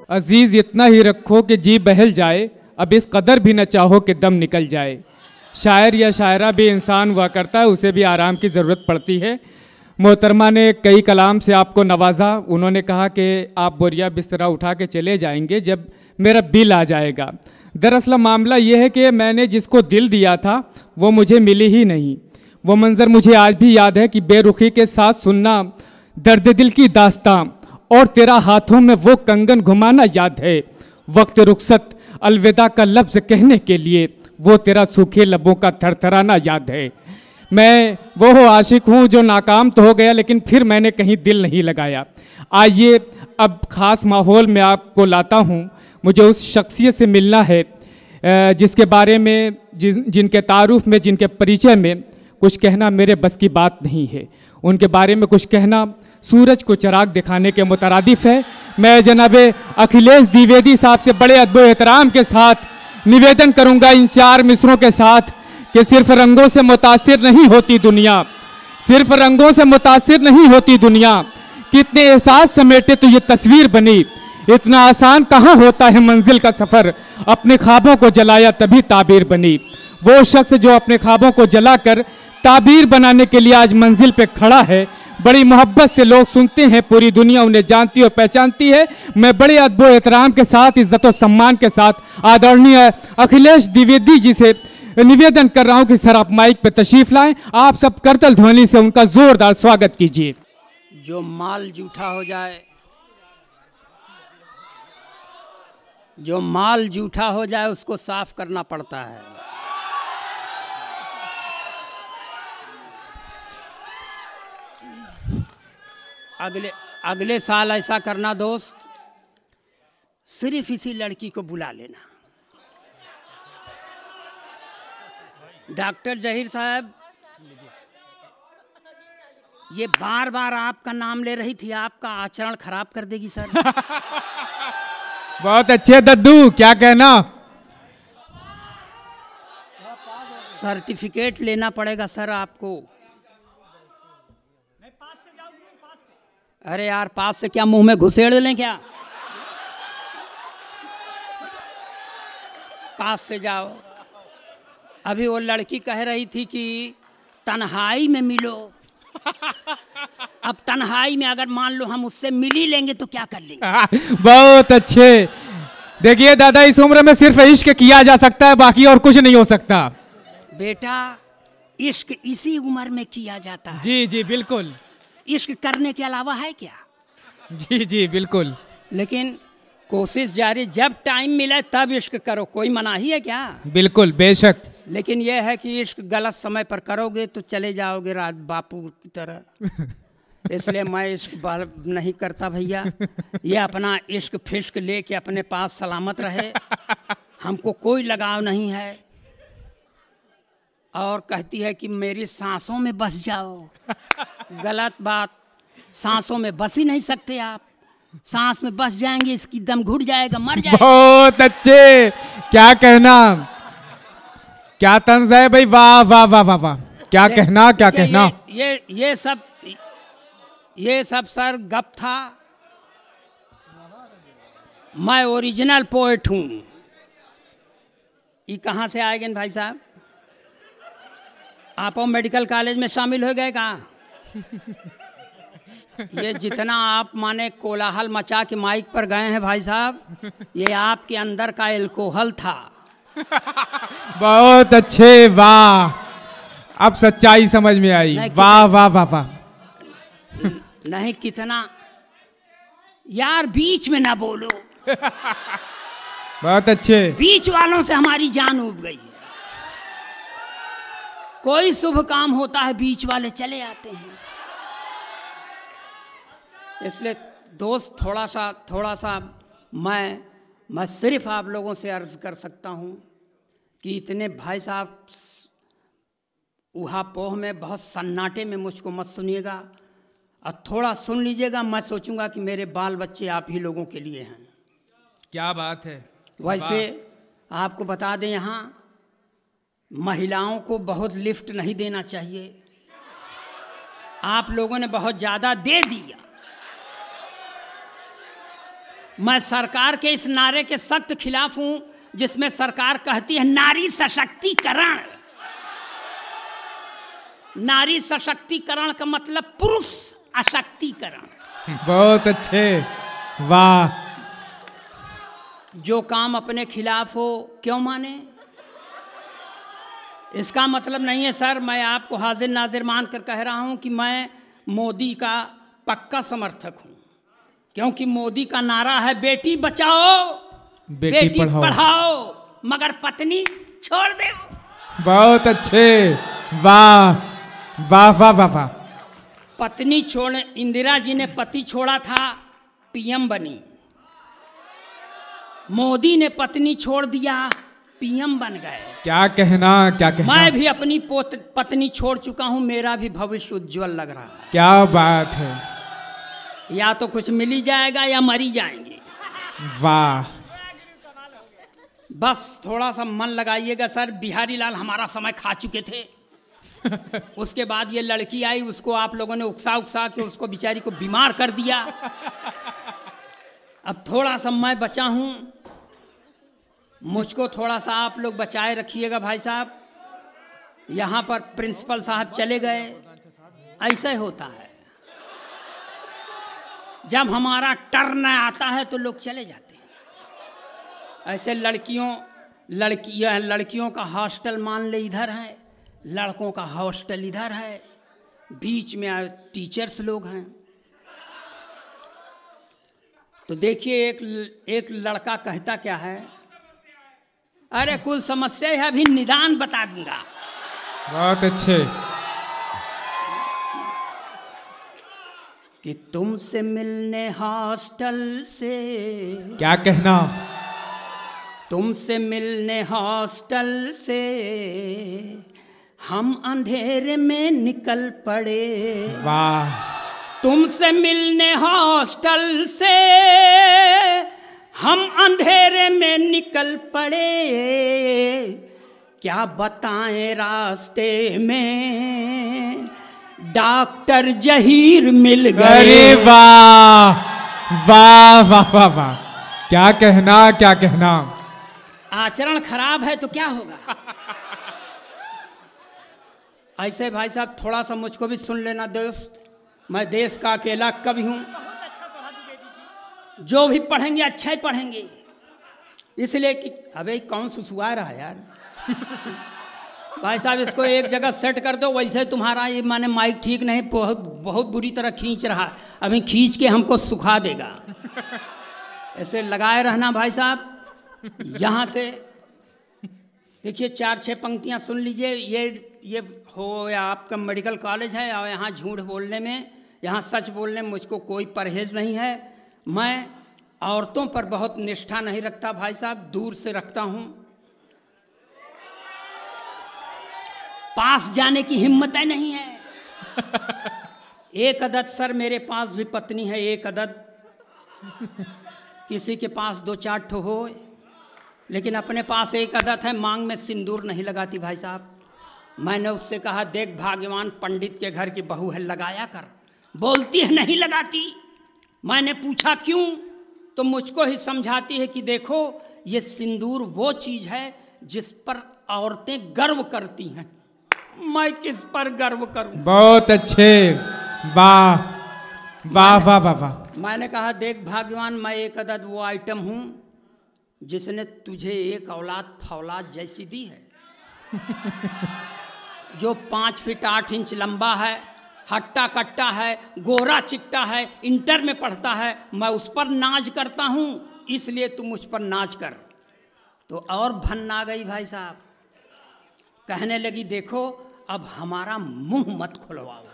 अजीज इतना ही रखो कि जी बहल जाए, अब इस कदर भी न चाहो कि दम निकल जाए। शायर या शायरा भी इंसान हुआ करता है, उसे भी आराम की ज़रूरत पड़ती है। मोहतरमा ने कई कलाम से आपको नवाजा। उन्होंने कहा कि आप बोरिया बिस्तरा उठा के चले जाएंगे जब मेरा बिल आ जाएगा। दरअसल मामला ये है कि मैंने जिसको दिल दिया था वो मुझे मिली ही नहीं। वो मंज़र मुझे आज भी याद है कि बेरुखी के साथ सुनना दर्द दिल की दास्तां, और तेरा हाथों में वो कंगन घुमाना याद है। वक्त रुखसत अलविदा का लफ्ज़ कहने के लिए वो तेरा सूखे लबों का थरथराना याद है। मैं वो आशिक हूँ जो नाकाम तो हो गया, लेकिन फिर मैंने कहीं दिल नहीं लगाया। आइए अब ख़ास माहौल में आपको लाता हूँ। मुझे उस शख्सियत से मिलना है जिसके बारे में जिनके तारुफ में, जिनके परिचय में कुछ कहना मेरे बस की बात नहीं है। उनके बारे में कुछ कहना सूरज को चिराग दिखाने के मुतरादिफ है। मैं जनाब अखिलेश द्विवेदी साहब से बड़े अदब एहतराम के साथ निवेदन करूंगा इन 4 मिसरों के साथ कि सिर्फ रंगों से मुतासिर नहीं होती दुनिया, सिर्फ रंगों से मुतासिर नहीं होती दुनिया। कितने एहसास समेटे तो ये तस्वीर बनी, इतना आसान कहाँ होता है मंजिल का सफ़र। अपने ख्वाबों को जलाया तभी ताबीर बनी। वो शख्स जो अपने ख्वाबों को जलाकर ताबीर बनाने के लिए आज मंजिल पे खड़ा है। बड़ी मोहब्बत से लोग सुनते हैं, पूरी दुनिया उन्हें जानती और पहचानती है। मैं बड़े अदब एहतराम के साथ, इज्जत और सम्मान के साथ आदरणीय अखिलेश द्विवेदी जी से निवेदन कर रहा हूं कि सर आप माइक पे तशरीफ लाएं। आप सब करतल ध्वनि से उनका जोरदार स्वागत कीजिए। जो माल जूठा हो जाए, जो माल जूठा हो जाए उसको साफ करना पड़ता है। अगले साल ऐसा करना दोस्त, सिर्फ इसी लड़की को बुला लेना। डॉक्टर जहीर साहब, ये बार बार आपका नाम ले रही थी, आपका आचरण खराब कर देगी सर। बहुत अच्छे दद्दू, क्या कहना। सर्टिफिकेट लेना पड़ेगा सर आपको। अरे यार, पास से क्या मुंह में घुसेड़ लें क्या? पास से जाओ। अभी वो लड़की कह रही थी कि तन्हाई में मिलो। अब तन्हाई में अगर मान लो हम उससे मिल ही लेंगे तो क्या कर लेंगे? बहुत अच्छे। देखिए दादा, इस उम्र में सिर्फ इश्क किया जा सकता है, बाकी और कुछ नहीं हो सकता। बेटा, इश्क इसी उम्र में किया जाता है। जी जी बिल्कुल। इश्क करने के अलावा है क्या? जी जी बिल्कुल। लेकिन कोशिश जारी, जब टाइम मिले तब इश्क करो, कोई मनाही है क्या? बिल्कुल, बेशक। लेकिन यह है कि इश्क गलत समय पर करोगे तो चले जाओगे राज बापू की तरह। इसलिए मैं इश्क नहीं करता भैया। ये अपना इश्क फिश्क लेके अपने पास सलामत रहे, हमको कोई लगाव नहीं है। और कहती है कि मेरी सांसों में बस जाओ। गलत बात, सांसों में बस ही नहीं सकते आप। सांस में बस जाएंगे, इसकी दम घुट जाएगा, मर जाएगा। बहुत अच्छे, क्या कहना, क्या तंज है भाई, वाह वाह वाह वाह वाह, क्या कहना, क्या कहना। ये सब सर गप था। मैं ओरिजिनल पोएट हूँ। ये कहाँ से आए गए भाई साहब? आप मेडिकल कॉलेज में शामिल हो गए कहाँ? ये जितना आप माने कोलाहल मचा के माइक पर गए हैं भाई साहब, ये आपके अंदर का एल्कोहल था। बहुत अच्छे, वाह, अब सच्चाई समझ में आई। वाह वाह वाह वाह। नहीं, कितना यार, बीच में ना बोलो। बहुत अच्छे। बीच वालों से हमारी जान उब गई है। कोई शुभ काम होता है बीच वाले चले आते हैं। इसलिए दोस्त, थोड़ा सा मैं सिर्फ आप लोगों से अर्ज कर सकता हूँ कि इतने भाई साहब उहापोह में बहुत सन्नाटे में मुझको मत सुनिएगा, और थोड़ा सुन लीजिएगा। मैं सोचूंगा कि मेरे बाल बच्चे आप ही लोगों के लिए हैं। क्या बात है। वैसे आपको बता दें, यहाँ महिलाओं को बहुत लिफ्ट नहीं देना चाहिए। आप लोगों ने बहुत ज्यादा दे दिया। मैं सरकार के इस नारे के सख्त खिलाफ हूं जिसमें सरकार कहती है नारी सशक्तिकरण। नारी सशक्तिकरण का मतलब पुरुष अशक्तिकरण। बहुत अच्छे, वाह। जो काम अपने खिलाफ हो क्यों माने? इसका मतलब नहीं है सर, मैं आपको हाजिर नाजिर मानकर कह रहा हूं कि मैं मोदी का पक्का समर्थक हूं, क्योंकि मोदी का नारा है बेटी बचाओ बेटी पढ़ाओ मगर पत्नी छोड़ दे। बहुत अच्छे, वाह वाह वाह वाह वाह। पत्नी छोड़, इंदिरा जी ने पति छोड़ा था, पीएम बनी। मोदी ने पत्नी छोड़ दिया, पीएम बन गए। क्या कहना, क्या कहना। मैं भी अपनी पत्नी छोड़ चुका हूं, मेरा भी भविष्य उज्जवल लग रहा है। क्या बात है। या तो कुछ मिल ही जाएगा या मरी जाएंगे। वाह। बस थोड़ा सा मन लगाइएगा सर। बिहारी लाल हमारा समय खा चुके थे। उसके बाद ये लड़की आई, उसको आप लोगों ने उकसा के उसको बेचारी को बीमार कर दिया। अब थोड़ा सा मैं बचा हूं, मुझको थोड़ा सा आप लोग बचाए रखिएगा भाई साहब। यहाँ पर प्रिंसिपल साहब चले गए, ऐसा ही होता है। जब हमारा टर्न आता है तो लोग चले जाते हैं। ऐसे लड़कियों का हॉस्टल मान ले इधर है, लड़कों का हॉस्टल इधर है, बीच में टीचर्स लोग हैं। तो देखिए एक लड़का कहता क्या है, अरे कुल समस्या है, अभी निदान बता दूंगा। बहुत अच्छे। कि तुमसे मिलने हॉस्टल से, क्या कहना। तुमसे मिलने हॉस्टल से हम अंधेरे में निकल पड़े। वाह। तुमसे मिलने हॉस्टल से हम अंधेरे में निकल पड़े। क्या बताएं रास्ते में डॉक्टर जहीर मिल गए। अरे वाह वाह वाह वाह वाह। क्या कहना, क्या कहना। आचरण खराब है तो क्या होगा। ऐसे भाई साहब थोड़ा सा मुझको भी सुन लेना दोस्त। मैं देश का अकेला कवि हूं। जो भी पढ़ेंगे अच्छा ही पढ़ेंगे, इसलिए कि अबे कौन सुसुआ रहा है यार। भाई साहब इसको एक जगह सेट कर दो। वैसे तुम्हारा ये माने माइक ठीक नहीं, बहुत बुरी तरह खींच रहा है। अभी खींच के हमको सुखा देगा। ऐसे लगाए रहना भाई साहब। यहाँ से देखिए 4-6 पंक्तियाँ सुन लीजिए। ये हो या आपका मेडिकल कॉलेज है, और यहाँ झूठ बोलने में, यहाँ सच बोलने में मुझको कोई परहेज नहीं है। मैं औरतों पर बहुत निष्ठा नहीं रखता भाई साहब, दूर से रखता हूँ। पास जाने की हिम्मत नहीं है। एक अदद सर मेरे पास भी पत्नी है, एक अदद। किसी के पास 2-4 ठो हो, लेकिन अपने पास एक अदद है, मांग में सिंदूर नहीं लगाती भाई साहब। मैंने उससे कहा देख भाग्यवान पंडित के घर की बहू है, लगाया कर। बोलती है नहीं लगाती। मैंने पूछा क्यों, तो मुझको ही समझाती है कि देखो ये सिंदूर वो चीज़ है जिस पर औरतें गर्व करती हैं। मैं किस पर गर्व करूं। बहुत अच्छे, वाह वाह वाह वाह वाह। मैंने कहा देख भाग्यवान, मैं एक अदद वो आइटम हूं जिसने तुझे एक औलाद फौलाद जैसी दी है। जो 5 फीट 8 इंच लंबा है, हट्टा कट्टा है, गोरा चिट्टा है, इंटर में पढ़ता है। मैं उस पर नाज करता हूं, इसलिए तू मुझ पर नाज कर। तो और भन्न आ गई भाई साहब। कहने लगी देखो अब हमारा मुंह मत खुलवाओ।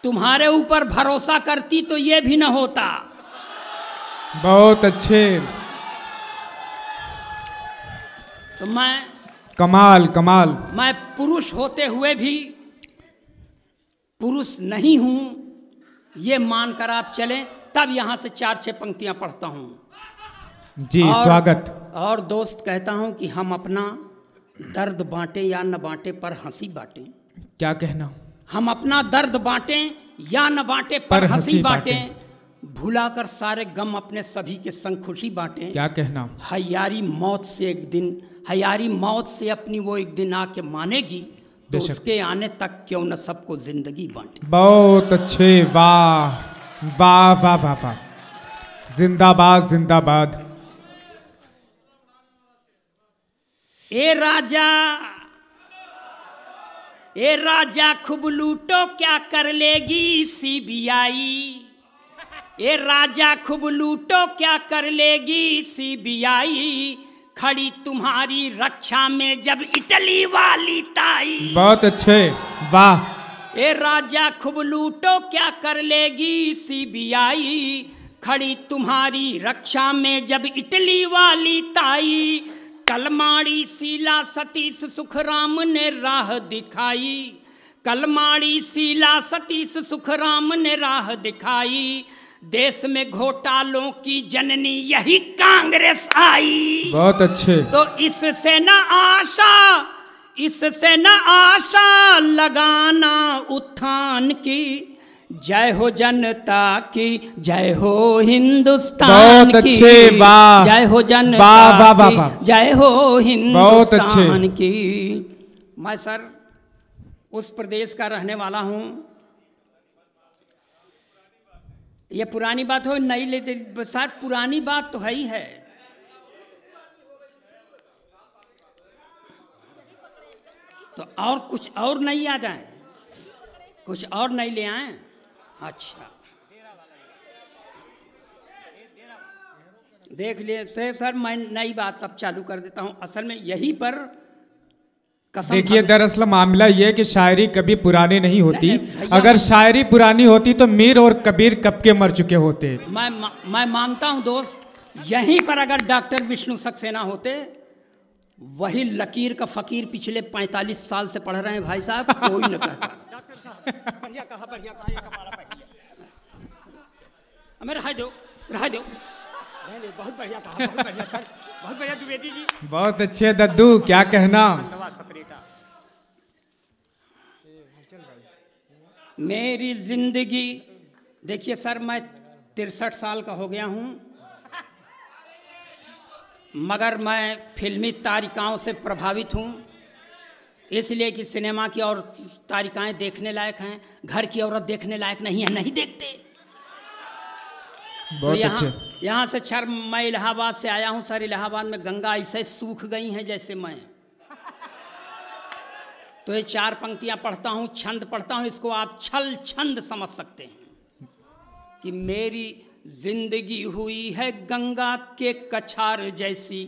तुम्हारे ऊपर भरोसा करती तो ये भी न होता। बहुत अच्छे। तो मैं कमाल कमाल। मैं पुरुष होते हुए भी पुरुष नहीं हूं, ये मानकर आप चलें। तब यहां से 4-6 पंक्तियां पढ़ता हूं जी। स्वागत। और दोस्त कहता हूं कि हम अपना दर्द बांटे या न बांटे पर हंसी बांटे। क्या कहना? हम अपना दर्द बांटें या न बांटे पर हंसी बांटें, भुलाकर सारे गम अपने सभी के संग खुशी बांटें। क्या कहना? हयारी मौत से एक दिन, हयारी मौत से अपनी वो एक दिन आके मानेगी, तो उसके आने तक क्यों न सबको जिंदगी बांटे। बहुत अच्छे, वाह वाह वाह वाह वाह, जिंदाबाद जिंदाबाद। ए राजा खूब लूटो क्या कर लेगी सीबीआई। ए राजा खूब लूटो क्या कर लेगी सीबीआई, खड़ी तुम्हारी रक्षा में जब इटली वाली ताई। बहुत अच्छे, वाह। ए राजा खूब लूटो क्या कर लेगी सीबीआई, खड़ी तुम्हारी रक्षा में जब इटली वाली ताई। कलमाड़ी शीला सतीश सुखराम ने राह दिखाई, कलमाड़ी शीला सतीश सुखराम ने राह दिखाई। देश में घोटालों की जननी यही कांग्रेस आई। बहुत अच्छे। तो इससे न आशा लगाना उत्थान की। जय हो जनता की, जय हो हिंदुस्तान की। बहुत अच्छे, वाह। जय हो जनता वाह वाह वाह की, वाह। जय हो हिंदुस्तान की। मैं सर उस प्रदेश का रहने वाला हूँ। ये पुरानी बात हो नई लेते सर, पुरानी बात तो है ही है। तो और कुछ और नहीं आ जाए, कुछ और नहीं ले आए। अच्छा देख लिए सर, मैं नई बात अब चालू कर देता हूँ। असल में यही पर देखिए, दरअसल मामला ये है कि शायरी कभी पुरानी नहीं होती। अगर शायरी पुरानी होती तो मीर और कबीर कब के मर चुके होते। मैं मानता हूँ दोस्त, यहीं पर अगर डॉक्टर विष्णु सक्सेना होते, वही लकीर का फकीर पिछले 45 साल से पढ़ रहे हैं भाई साहब, कोई न कहता। बढ़िया कहा, बढ़िया कहा, ये कमाल है। हमें रहा दो, रहा दो। बहुत बढ़िया कहा, बहुत बढ़िया सर, बहुत बढ़िया द्विवेदी जी। बहुत अच्छे दद्दू, क्या कहना? मेरी जिंदगी, देखिए सर, मैं 63 साल का हो गया हूँ, मगर मैं फिल्मी तारिकाओं से प्रभावित हूँ। इसलिए कि सिनेमा की और तारिकाएं देखने लायक हैं, घर की औरत देखने लायक नहीं है, नहीं देखते। बहुत तो अच्छे। यहाँ से सर मैं इलाहाबाद से आया हूँ सर। इलाहाबाद में गंगा ऐसे सूख गई हैं जैसे मैं। तो ये 4 पंक्तियाँ पढ़ता हूँ, छंद पढ़ता हूँ, इसको आप छल छंद समझ सकते हैं कि मेरी जिंदगी हुई है गंगा के कछार जैसी,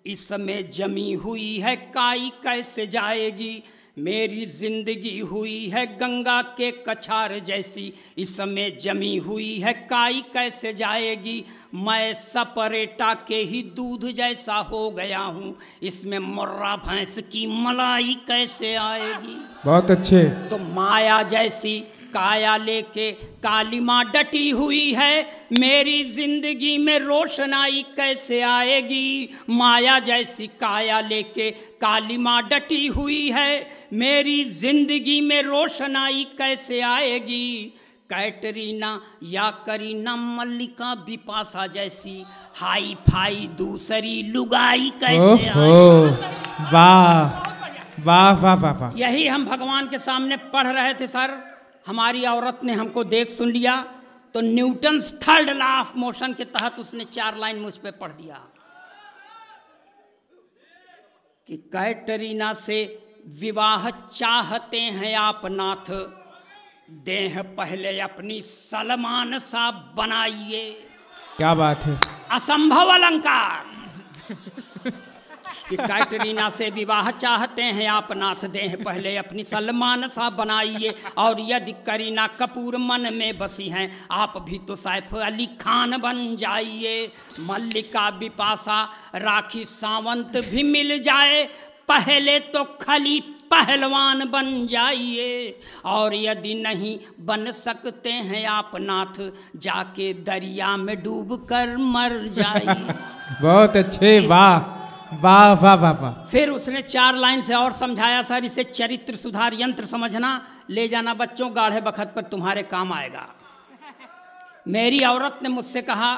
इसमें जमी हुई है काई कैसे जाएगी। मेरी जिंदगी हुई है गंगा के कछार जैसी, इसमें जमी हुई है काई कैसे जाएगी। मैं सपरेटा के ही दूध जैसा हो गया हूँ, इसमें मुर्रा भैंस की मलाई कैसे आएगी। बहुत अच्छे। तो माया जैसी काया लेके काली माँ डटी हुई है, मेरी जिंदगी में रोशनाई कैसे आएगी। माया जैसी काया लेके काली माँ डटी हुई है, मेरी जिंदगी में रोशनाई कैसे आएगी। कैटरीना या करीना मल्लिका बिपाशा जैसी हाई फाई दूसरी लुगाई कैसे आएगी। वाह वाह वाह वाह वाह। यही हम भगवान के सामने पढ़ रहे थे सर। हमारी औरत ने हमको देख सुन लिया, तो Newton's 3rd law of motion के तहत उसने 4 लाइन मुझ पे पढ़ दिया कि कैटरीना से विवाह चाहते हैं आप नाथ, देह पहले अपनी सलमान सा बनाइए। क्या बात है, असंभव अलंकार कि कैटरीना से विवाह चाहते हैं आप नाथ, देह पहले अपनी सलमान सा बनाइए। और यदि करीना कपूर मन में बसी हैं, आप भी तो सैफ अली खान बन जाइए। मल्लिका बिपाशा राखी सावंत भी मिल जाए, पहले तो खली पहलवान बन जाइए। और यदि नहीं बन सकते हैं आप नाथ, जाके दरिया में डूब कर मर जाइए। बहुत अच्छे, वाह वाह वाह वाह वाह। फिर उसने 4 लाइन से और समझाया, सर इसे चरित्र सुधार यंत्र समझना, ले जाना बच्चों, गाढ़े बखत पर तुम्हारे काम आएगा। मेरी औरत ने मुझसे कहा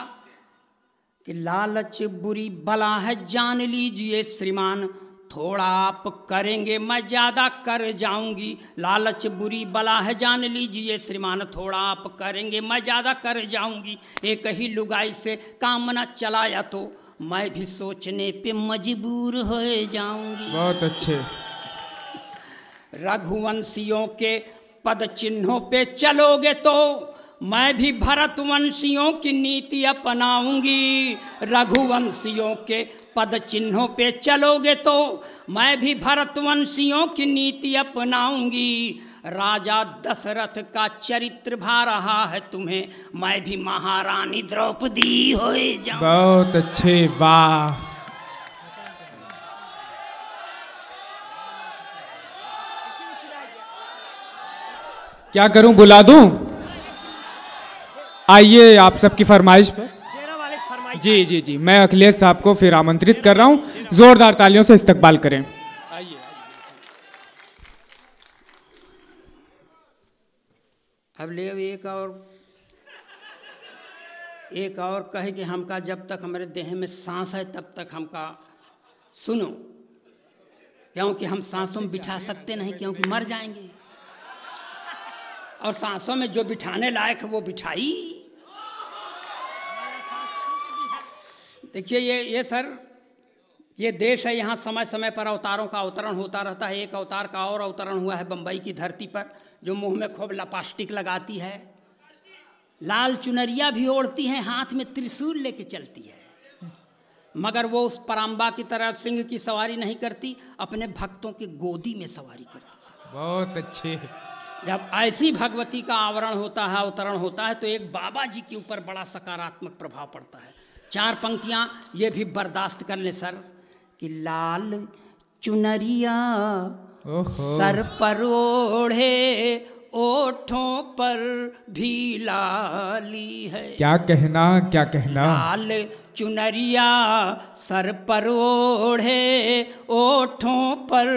कि लालच बुरी बला है, जान लीजिए श्रीमान, थोड़ा आप करेंगे मैं ज़्यादा कर जाऊंगी। लालच बुरी बला है, जान लीजिए श्रीमान, थोड़ा आप करेंगे मैं ज़्यादा कर जाऊंगी। एक ही लुगाई से काम न चलाया तो मैं भी सोचने पे मजबूर हो जाऊंगी। बहुत अच्छे। रघुवंशियों के पद चिन्हों पे चलोगे तो मैं भी भरतवंशियों की नीति अपनाऊंगी। रघुवंशियों के पद चिन्हों पे चलोगे तो मैं भी भरतवंशियों की नीति अपनाऊंगी। राजा दशरथ का चरित्र भा रहा है तुम्हें, मैं भी महारानी द्रौपदी हो जाऊं। बहुत अच्छे, वाह। क्या करूं, बुला दूं? आइए आप सबकी फरमाइश पर। जी जी जी, मैं अखिलेश साहब को फिर आमंत्रित कर रहा हूं, जोरदार तालियों से इस्तकबाल करें। अब ले एक और कहे कि हमका जब तक हमारे देह में सांस है तब तक हमका सुनो, क्योंकि हम सांसों में बिठा सकते नहीं, क्योंकि मर जाएंगे। और सांसों में जो बिठाने लायक है वो बिठाई। देखिए ये सर, ये देश है, यहाँ समय समय पर अवतारों का अवतरण होता रहता है। एक अवतार का और अवतरण हुआ है बम्बई की धरती पर, जो मुंह में खूब लपास्टिक लगाती है, लाल चुनरिया भी ओढ़ती है, हाथ में त्रिशूल लेके चलती है, मगर वो उस पराम्बा की तरह सिंह की सवारी नहीं करती, अपने भक्तों की गोदी में सवारी करती है। बहुत अच्छे। जब ऐसी भगवती का आवरण होता है, अवतरण होता है, तो एक बाबा जी के ऊपर बड़ा सकारात्मक प्रभाव पड़ता है। 4 पंक्तियां ये भी बर्दाश्त कर ले सर, कि लाल चुनरिया सर पर ओढ़े, ओठों पर भी लाली है। क्या कहना, क्या कहना। लाल चुनरिया सर पर ओढ़े, ओठों पर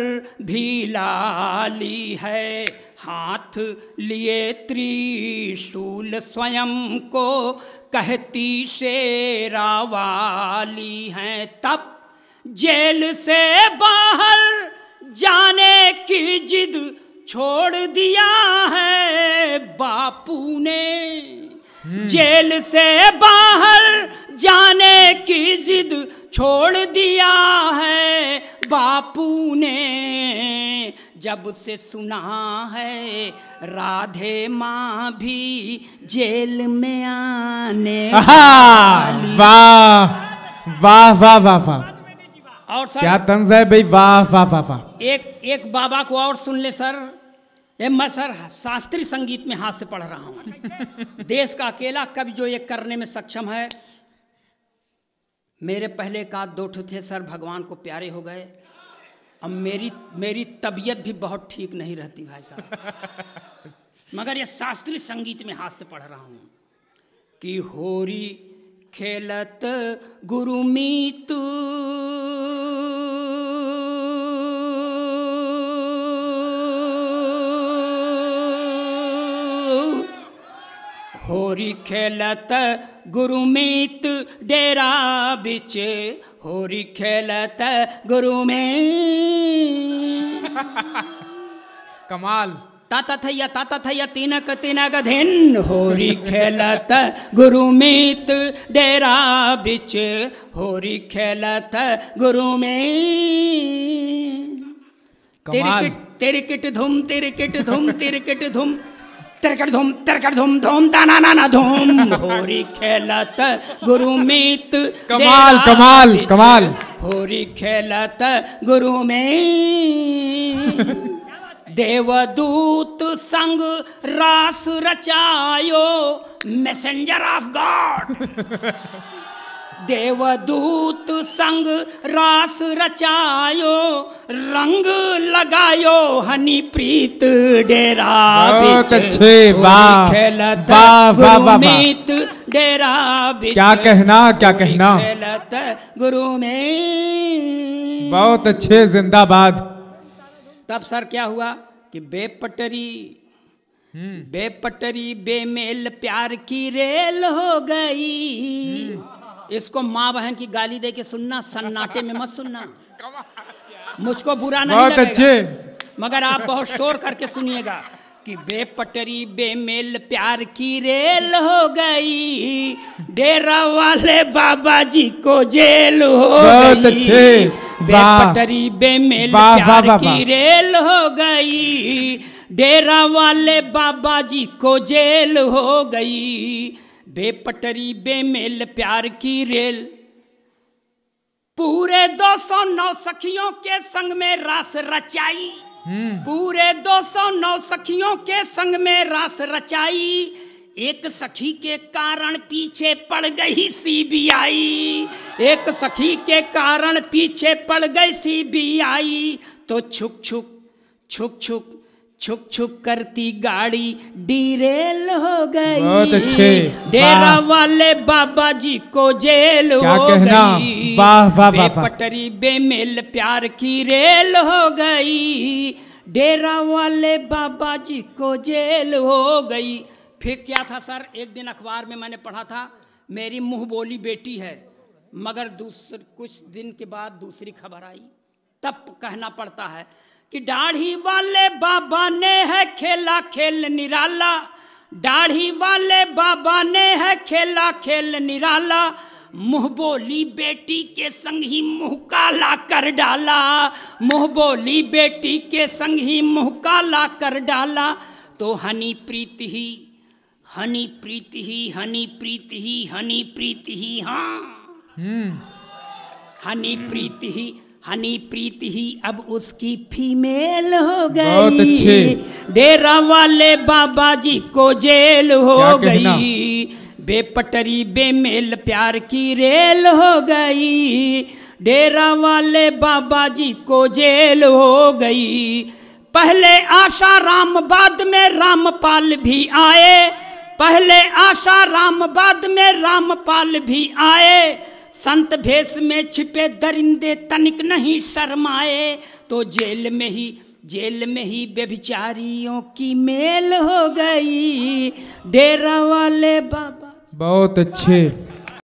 भी लाली है, हाथ लिए त्रिशूल स्वयं को कहती शेरा वाली हैं। तब जेल से बाहर जाने की जिद छोड़ दिया है बापू ने। जेल से बाहर जाने की जिद छोड़ दिया है बापू ने। जब से सुना है राधे माँ भी जेल में आने वाली। वाह वाह वाह वाह वाह। और सर क्या तंज है भाई, वाह वाह वाह वाह। एक बाबा को और सुन ले सर। मैं सर शास्त्रीय संगीत में हाथ से पढ़ रहा हूँ। देश का अकेला कवि जो ये करने में सक्षम है। मेरे पहले का 2 थे सर, भगवान को प्यारे हो गए। अब मेरी तबीयत भी बहुत ठीक नहीं रहती भाई साहब, मगर ये शास्त्रीय संगीत में हाथ से पढ़ रहा हूँ। कि होरी खेलत गुरु मीतु, होरी खेलत गुरुमीत डेरा बिच, होरी खेलत गुरु में। कमाल। ताता थैया तीनक तीनक धिन, होरी खेलत गुरुमीत डेरा बिच, होरी खेलत गुरु में। तिरकिट धूम तिरकिट धूम तिरकिट धूम तिरकट धूम धूम ताना नाना धूम, होरी खेलत गुरुमीत। कमाल कमाल कमाल। होरी खेलत गुरु में। देवदूत संग रास रचायो, मैसेंजर ऑफ गॉड। देवदूत संग रास रचायो, रंग लगायो हनी प्रीत डेरा। बहुत अच्छे, वाह खेलत वाह वाह वाह। गुरुमीत डेरा क्या कहना, क्या कहना। गुरु में बहुत अच्छे, जिंदाबाद। तब सर क्या हुआ कि बेपटरी बेमेल प्यार की रेल हो गई। इसको माँ बहन की गाली दे के सुनना, सन्नाटे में मत सुनना, मुझको बुरा नहीं बहुत लगेगा, अच्छे। मगर आप बहुत शोर करके सुनिएगा कि बेपटरी बेमेल प्यार की रेल हो गई, डेरा वाले बाबा जी को जेल हो बहुत गई। अच्छे। बेपटरी बेमेल प्यार की रेल हो गई, डेरा वाले बाबा जी को जेल हो गई। बेपटरी बेमेल प्यार की रेल, पूरे 209 सखियों के संग में रास रचाई, पूरे 209 सखियों के संग में रास रचाई। एक सखी के कारण पीछे पड़ गई सीबीआई, एक सखी के कारण पीछे पड़ गई सीबीआई। तो छुक छुक छुक छुक छुक छुक करती गाड़ी डीरेल हो गई। बहुत अच्छे। डेरा वाले बाबा जी को जेल क्या हो कहना। गई। वाह वाह वाह। बेपटरी बेमेल प्यार की रेल हो गई, डेरा वाले बाबा जी को जेल हो गई। फिर क्या था सर, एक दिन अखबार में मैंने पढ़ा था, मेरी मुंह बोली बेटी है, मगर कुछ दिन के बाद दूसरी खबर आई, तब कहना पड़ता है कि दाढ़ी वाले बाबा ने है खेला खेल निराला, दाढ़ी वाले बाबा ने है खेला खेल निराला। मुंह बोली बेटी के संग ही मुंह काला कर डाला, मुंह बोली बेटी के संग ही मुंह काला कर डाला। तो हनी प्रीति ही, हनी प्रीति ही, हनी प्रीति ही, हनी प्रीति ही, हाँ हनी प्रीति ही, हनी प्रीति ही अब उसकी फीमेल हो गई। बहुत अच्छे। डेरा वाले बाबा जी को जेल हो गई, बेपटरी बेमेल प्यार की रेल हो गई, डेरा वाले बाबा जी को जेल हो गई। पहले आशा राम बाद में रामपाल भी आए, पहले आशा राम बाद में रामपाल भी आए। संत भेष में छिपे दरिंदे तनिक नहीं शर्माए, तो जेल में ही बेभिचारियों की मेल हो गई, डेरा वाले बाबा। बहुत अच्छे।